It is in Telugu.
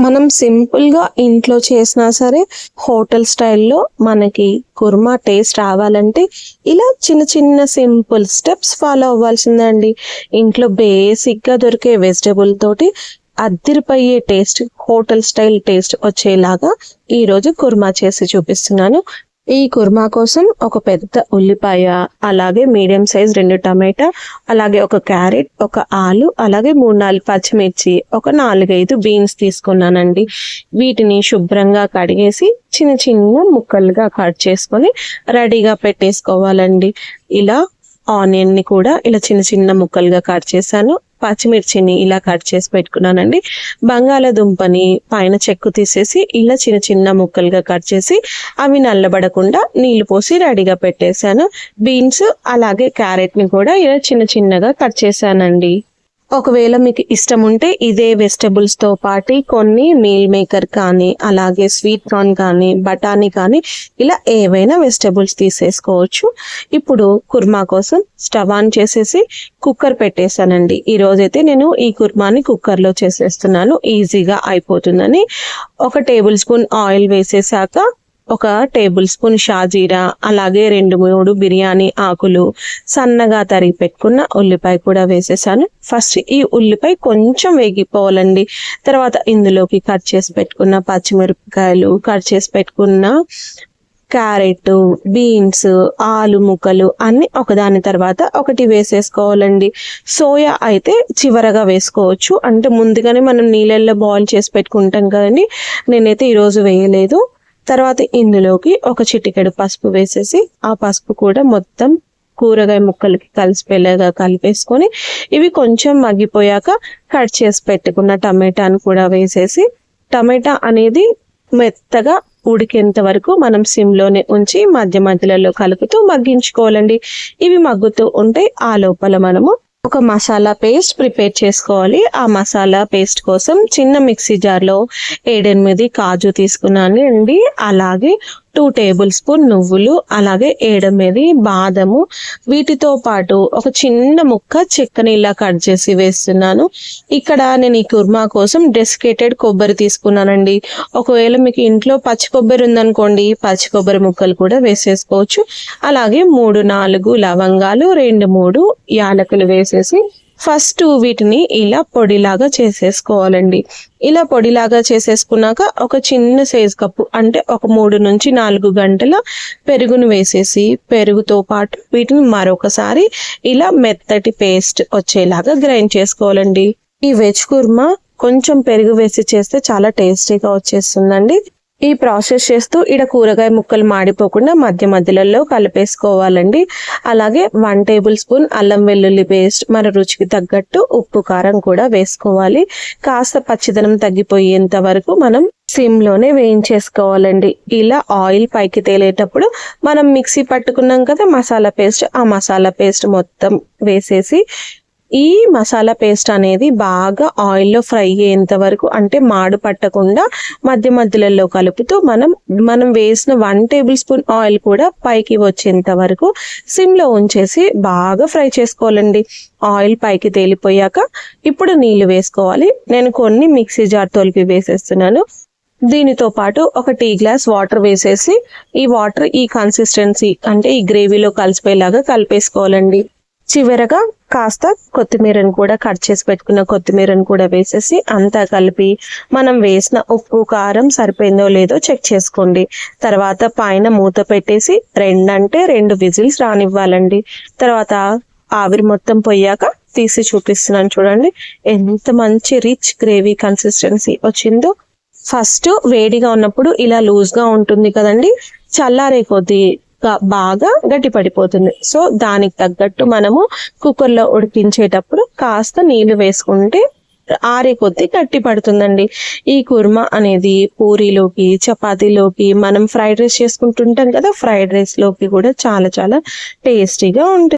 మనం సింపుల్గా ఇంట్లో చేసినా సరే హోటల్ స్టైల్లో మనకి కుర్మా టేస్ట్ రావాలంటే ఇలా చిన్న చిన్న సింపుల్ స్టెప్స్ ఫాలో అవ్వాల్సిందండి. ఇంట్లో బేసిక్గా దొరికే వెజిటబుల్ తోటి అద్దిరిపోయే టేస్ట్, హోటల్ స్టైల్ టేస్ట్ వచ్చేలాగా ఈరోజు కుర్మా చేసి చూపిస్తున్నాను. ఈ కుర్మా కోసం ఒక పెద్ద ఉల్లిపాయ, అలాగే మీడియం సైజ్ 2 టమాటా, అలాగే ఒక క్యారెట్, ఒక ఆలు, అలాగే 3-4 పచ్చిమిర్చి, ఒక 4-5 బీన్స్ తీసుకున్నానండి. వీటిని శుభ్రంగా కడిగేసి చిన్న చిన్న ముక్కలుగా కట్ చేసుకొని రెడీగా పెట్టేసుకోవాలండి. ఇలా ఆనియన్ ని కూడా ఇలా చిన్న చిన్న ముక్కలుగా కట్ చేశాను. పచ్చిమిర్చిని ఇలా కట్ చేసి పెట్టుకున్నానండి. బంగాళదుంపని పైన చెక్కు తీసేసి ఇలా చిన్న చిన్న ముక్కలుగా కట్ చేసి అవి నల్లబడకుండా నీళ్లు పోసి రెడీగా పెట్టేశాను. బీన్స్ అలాగే క్యారెట్ ని కూడా ఇలా చిన్న చిన్నగా కట్ చేశానండి. ఒకవేళ మీకు ఇష్టం ఉంటే ఇదే వెజిటబుల్స్ తో పాటు కొన్ని మీల్ మేకర్ కానీ, అలాగే స్వీట్ కార్న్ కానీ, బఠానీ కానీ ఇలా ఏవైనా వెజిటబుల్స్ తీసేసుకోవచ్చు. ఇప్పుడు కుర్మా కోసం స్టవ్ ఆన్ చేసేసి కుక్కర్ పెట్టేశానండి. ఈ రోజైతే నేను ఈ కుర్మాని కుక్కర్లో చేసేస్తున్నాను, ఈజీగా అయిపోతుందని. 1 టేబుల్ స్పూన్ ఆయిల్ వేసేసాక ఒక టేబుల్ స్పూన్ షాజీరా, అలాగే 2-3 బిర్యానీ ఆకులు, సన్నగా తరిగి పెట్టుకున్న ఉల్లిపాయ కూడా వేసేసాను. ఫస్ట్ ఈ ఉల్లిపాయ కొంచెం వేగిపోవాలండి. తర్వాత ఇందులోకి కట్ చేసి పెట్టుకున్న పచ్చిమిరపకాయలు, కట్ చేసి పెట్టుకున్న క్యారెట్, బీన్స్, ఆలు ముక్కలు అన్ని ఒకదాని తర్వాత ఒకటి వేసేసుకోవాలండి. సోయా అయితే చివరగా వేసుకోవచ్చు, అంటే ముందుగానే మనం నీళ్ళల్లో బాయిల్ చేసి పెట్టుకుంటాం కదండి. నేనైతే ఈరోజు వేయలేదు. తర్వాత ఇందులోకి ఒక చిటికెడు పసుపు వేసేసి ఆ పసుపు కూడా మొత్తం కూరగాయ ముక్కలకి కలిసిపోయేలాగా కలిపేసుకొని ఇవి కొంచెం మగ్గిపోయాక కట్ చేసి పెట్టుకున్న టమాటాను కూడా వేసేసి టమాటా అనేది మెత్తగా ఉడికేంత వరకు మనం సిమ్లోనే ఉంచి మధ్య మధ్యలో కలుపుతూ మగ్గించుకోవాలండి. ఇవి మగ్గుతూ ఉంటే ఆ లోపల మనము ఒక మసాలా పేస్ట్ ప్రిపేర్ చేసుకోవాలి. ఆ మసాలా పేస్ట్ కోసం చిన్న మిక్సీ జార్లో 7-8 కాజు తీసుకున్నాను అండి. అలాగే 2 టేబుల్ స్పూన్ నువ్వులు, అలాగే 7-8 బాదము, వీటితో పాటు ఒక చిన్న ముక్క చెక్కని ఇలా కట్ చేసి వేస్తున్నాను. ఇక్కడ నేను ఈ కుర్మా కోసం డెసికేటెడ్ కొబ్బరి తీసుకున్నానండి. ఒకవేళ మీకు ఇంట్లో పచ్చి కొబ్బరి ఉందనుకోండి, పచ్చి కొబ్బరి ముక్కలు కూడా వేసేసుకోవచ్చు. అలాగే 3-4 లవంగాలు, 2-3 యాలకులు వేసేసి ఫస్ట్ వీటిని ఇలా పొడిలాగా చేసేసుకోవాలండి. ఇలా పొడిలాగా చేసేసుకున్నాక ఒక చిన్న సైజ్ కప్పు, అంటే ఒక 3-4 గంటల పెరుగును వేసేసి పెరుగుతో పాటు వీటిని మరొకసారి ఇలా మెత్తటి పేస్ట్ వచ్చేలాగా గ్రైండ్ చేసుకోవాలండి. ఈ వెజ్ కుర్మా కొంచెం పెరుగు వేసి చేస్తే చాలా టేస్టీగా వచ్చేస్తుందండి. ఈ ప్రాసెస్ చేస్తూ ఇక్కడ కూరగాయ ముక్కలు మాడిపోకుండా మధ్య మధ్యలో కలిపేసుకోవాలండి. అలాగే 1 టేబుల్ స్పూన్ అల్లం వెల్లుల్లి పేస్ట్, మన రుచికి తగ్గట్టు ఉప్పు కారం కూడా వేసుకోవాలి. కాస్త పచ్చిదనం తగ్గిపోయేంత వరకు మనం సిమ్లోనే వేయించేసుకోవాలండి. ఇలా ఆయిల్ పైకి తేలేటప్పుడు మనం మిక్సీ పట్టుకున్నాం కదా మసాలా పేస్ట్, ఆ మసాలా పేస్ట్ మొత్తం వేసేసి ఈ మసాలా పేస్ట్ అనేది బాగా ఆయిల్లో ఫ్రై అయ్యేంత వరకు, అంటే మాడు పట్టకుండా మధ్య మధ్యలో కలుపుతూ మనం వేసిన 1 టేబుల్ స్పూన్ ఆయిల్ కూడా పైకి వచ్చేంత వరకు సిమ్లో ఉంచేసి బాగా ఫ్రై చేసుకోవాలండి. ఆయిల్ పైకి తేలిపోయాక ఇప్పుడు నీళ్లు వేసుకోవాలి. నేను కొన్ని మిక్సీ జార్ తొలిపి వేసేస్తున్నాను. దీనితో పాటు ఒక టీ గ్లాస్ వాటర్ వేసేసి ఈ వాటర్ ఈ కన్సిస్టెన్సీ, అంటే ఈ గ్రేవీలో కలిసిపోయేలాగా కలిపేసుకోవాలండి. చివరగా కాస్త కొత్తిమీరను కూడా కట్ చేసి పెట్టుకున్న కొత్తిమీరను కూడా వేసేసి అంతా కలిపి మనం వేసిన ఉప్పు కారం సరిపోయిందో లేదో చెక్ చేసుకోండి. తర్వాత పైన మూత పెట్టేసి 2 విజిల్స్ రానివ్వాలండి. తర్వాత ఆవిరి మొత్తం పోయాక తీసి చూపిస్తున్నాను చూడండి ఎంత మంచి రిచ్ గ్రేవీ కన్సిస్టెన్సీ వచ్చిందో. ఫస్ట్ వేడిగా ఉన్నప్పుడు ఇలా లూజ్గా ఉంటుంది కదండి, చల్లారే కొద్దీ బాగా గట్టి పడిపోతుంది. సో దానికి తగ్గట్టు మనము కుక్కర్లో ఉడికించేటప్పుడు కాస్త నీళ్లు వేసుకుంటే ఆరే కొద్దీ గట్టి పడుతుందండి. ఈ కుర్మా అనేది పూరీలోకి, చపాతీలోకి, మనం ఫ్రైడ్ రైస్ చేసుకుంటుంటాం కదా, ఫ్రైడ్ రైస్ లోకి కూడా చాలా చాలా టేస్టీగా ఉంటుంది.